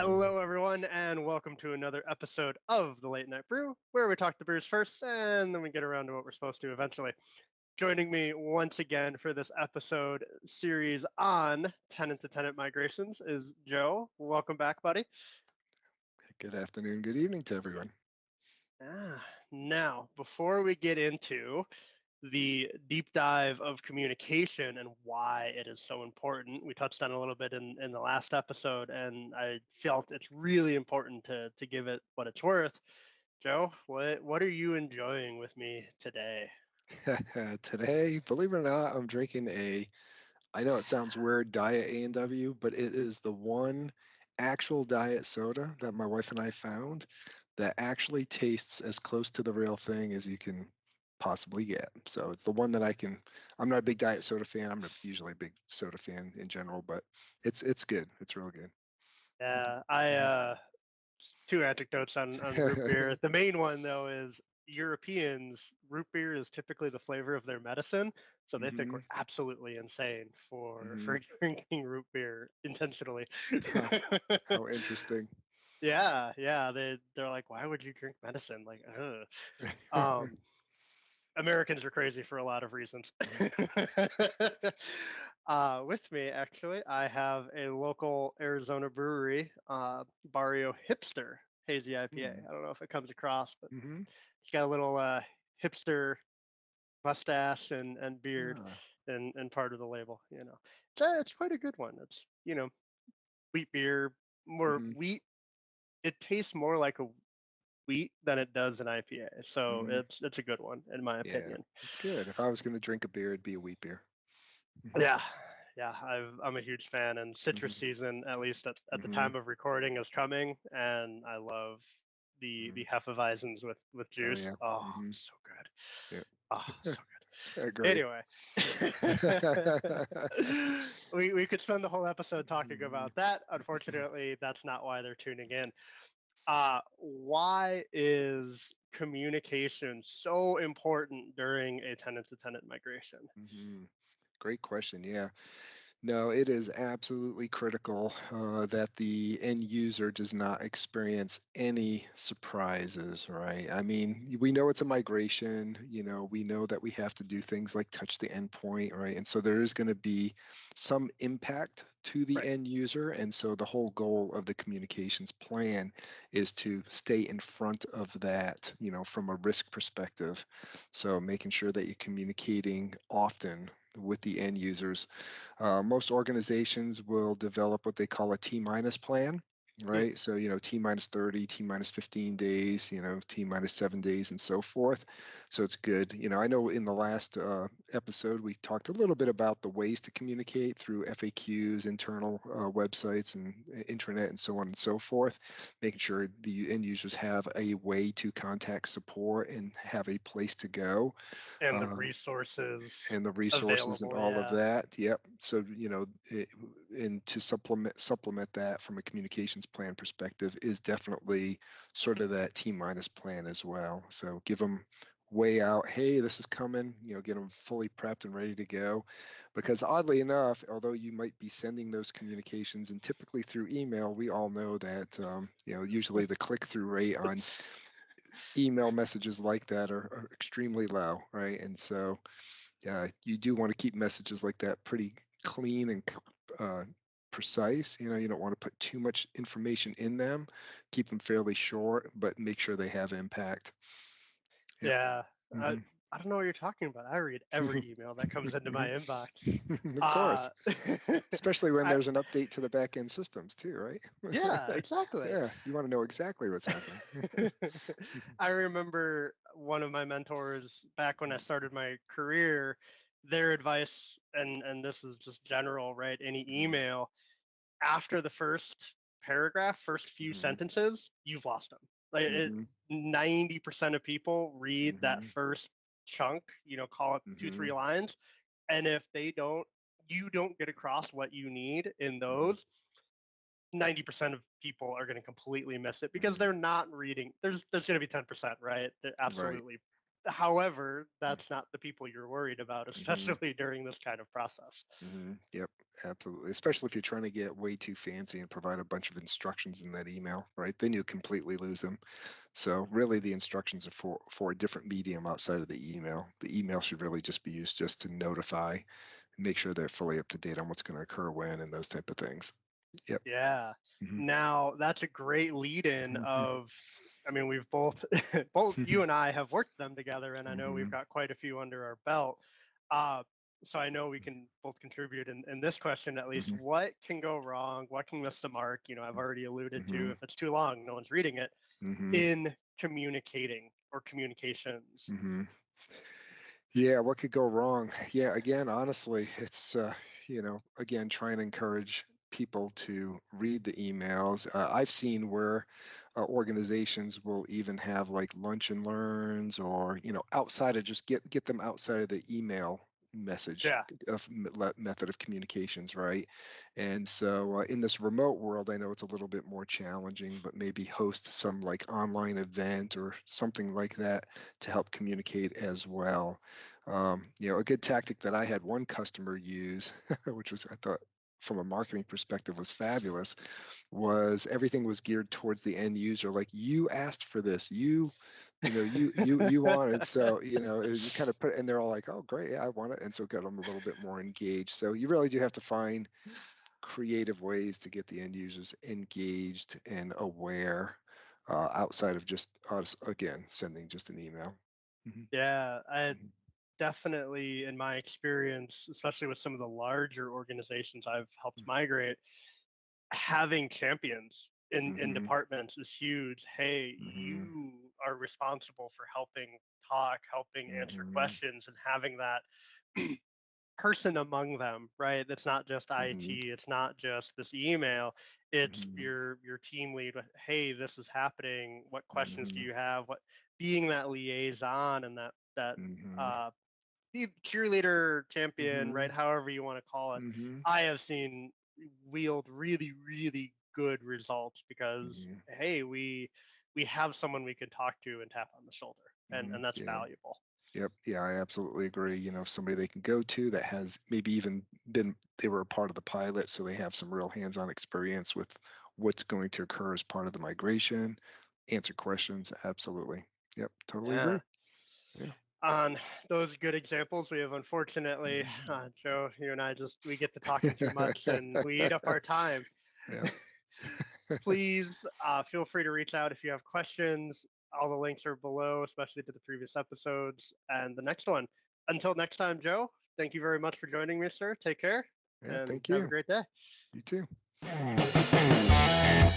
Hello, everyone, and welcome to another episode of the Late Night Brew, where we talk the brews first and then we get around to what we're supposed to eventually. Joining me once again for this episode series on tenant-to-tenant migrations is Joe. Welcome back, buddy. Good afternoon, good evening to everyone. Now, before we get into the deep dive of communication and why it is so important, we touched on a little bit in the last episode, and I felt it's really important to give it what it's worth. Joe, what are you enjoying with me today? Today, believe it or not, I'm drinking I know it sounds weird, Diet A&W, but it is the one actual diet soda that my wife and I found that actually tastes as close to the real thing as you can possibly get. So it's the one that I'm not a big diet soda fan. I'm usually a big soda fan in general, but it's good. It's real good. Yeah, I two anecdotes on root beer. The main one though is Europeans, root beer is typically the flavor of their medicine, so they think we're hmm absolutely insane for hmm for drinking root beer intentionally. Huh, how interesting. Yeah, they're like, why would you drink medicine? Like, ugh. Um, Americans are crazy for a lot of reasons. With me, actually, I have a local Arizona brewery, Barrio Hipster Hazy IPA. I don't know if it comes across, but Mm-hmm. it's got a little hipster mustache and beard Ah, and part of the label. It's quite a good one. It's wheat beer, more mhm, wheat. It tastes more like a wheat than it does an IPA, so mhm. it's a good one in my Yeah, opinion. it's good. If I was going to drink a beer, it'd be a wheat beer. Mhm, Yeah, yeah, I'm a huge fan, and citrus mhm, season, at least at the mhm, time of recording, is coming, and I love the mhm. Hefeweizens with Oh juice. yeah. Oh, Hmm. so good. Yeah. Oh, so I good. agree. Anyway, we could spend the whole episode talking Mhm. about that. Unfortunately, that's not why they're tuning in. Why is communication so important during a tenant-to-tenant migration? Mhm. Great question. Yeah. No, it is absolutely critical that the end user does not experience any surprises, right? I mean, we know it's a migration, we know that we have to do things like touch the endpoint, right? And so there is going to be some impact to the Right. end user. And so the whole goal of the communications plan is to stay in front of that, from a risk perspective. So making sure that you're communicating often with the end users. Most organizations will develop what they call a T minus plan, Mm, right? So, T minus 30, T minus 15 days, T minus 7 days, and so forth. So it's good. I know in the last episode, we talked a little bit about the ways to communicate through FAQs, internal websites, and intranet, and so on and so forth, making sure the end users have a way to contact support and have a place to go. and the Uh, resources and the resources and available, all of yeah. that. Yep. So, and to supplement that from a communications plan perspective is definitely sort of that T minus plan as well. So give them way out, hey, this is coming, get them fully prepped and ready to go. Because oddly enough, although you might be sending those communications and typically through email, we all know that, usually the click-through rate on email messages like that are extremely low, right? And so you do want to keep messages like that pretty clean and uh, precise. You don't want to put too much information in them. Keep them fairly short, but make sure they have impact. Yep. Yeah. I, hmm I don't know what you're talking about. I read every email that comes into my inbox. Of course, Uh, especially when I, there's an update to the back end systems too, right? yeah, exactly. Yeah, you want to know exactly what's happening. I remember one of my mentors back when I started my career, their advice, and this is just general, right? Any Mhm, email, after the first paragraph, first few mhm, sentences, you've lost them. Like mhm, 90% of people read that mhm, first chunk, call it two, mhm, 3 lines. And if you don't get across what you need in mhm, those, 90% of people are going to completely miss it because mhm. they're not reading. There's going to be 10%, right? They're Right. absolutely. However, that's not the people you're worried about, especially during this kind of process. Yep, absolutely. Especially if you're trying to get way too fancy and provide a bunch of instructions in that email, right? Then you completely lose them. So really the instructions are for a different medium outside of the email. The email should really just be used just to notify and make sure they're fully up to date on what's going to occur when and those type of things. Yep. Yeah. Mhm. Now that's a great lead in of, I mean, we've both, both you and I have worked them together, and I know we've Mhm. got quite a few under our belt. So I know we can both contribute in this question at least. Mhm. What can go wrong? What can miss the mark? I've already alluded to, Mhm. if it's too long, no one's reading it, Mhm. in communicating or communications. Mhm. Yeah, what could go wrong? Yeah, again, honestly, it's again, trying to encourage people to read the emails. I've seen where organizations will even have like lunch and learns, or outside of just get them outside of the email message Yeah. method of communications, right? And so in this remote world, I know it's a little bit more challenging, but maybe host some like online event or something like that to help communicate as well. A good tactic that I had one customer use, which was, I thought, from a marketing perspective, was fabulous, was everything was geared towards the end user. Like, you asked for this, you wanted. So, you kind of put, and they're all like, oh, great, yeah, I want it. And so it got them a little bit more engaged. So you really do have to find creative ways to get the end users engaged and aware, outside of just us, again, sending just an email. Mhm. Yeah. I Mhm. definitely, in my experience, especially with some of the larger organizations I've helped migrate, having champions in Mhm. departments is huge. Hey, Mhm. you are responsible for helping talk, helping answer Mhm. questions, and having that person among them, right? That's not just IT, Mhm. it's not just this email, it's Mhm. your team lead. Hey, this is happening. What questions do Mhm. you have? What being that liaison and that Mhm. uh the cheerleader champion, right? Mhm. However you want to call it. Mhm. I have seen wield really, really good results because Mhm. hey, we have someone we can talk to and tap on the shoulder, and Mhm. that's Yeah. valuable. Yep. Yeah, I absolutely agree. Somebody they can go to that has maybe even they were a part of the pilot, so they have some real hands-on experience with what's going to occur as part of the migration, answer questions. Absolutely. Yep. Totally Yeah. agree. Yeah. On those good examples, we have unfortunately, Joe, you and I we get to talking too much and we eat up our time. Yeah. Please feel free to reach out if you have questions. All the links are below, especially to the previous episodes and the next one. Until next time, Joe, thank you very much for joining me, sir. Take care Yeah. and Thank have a you. great day. You too.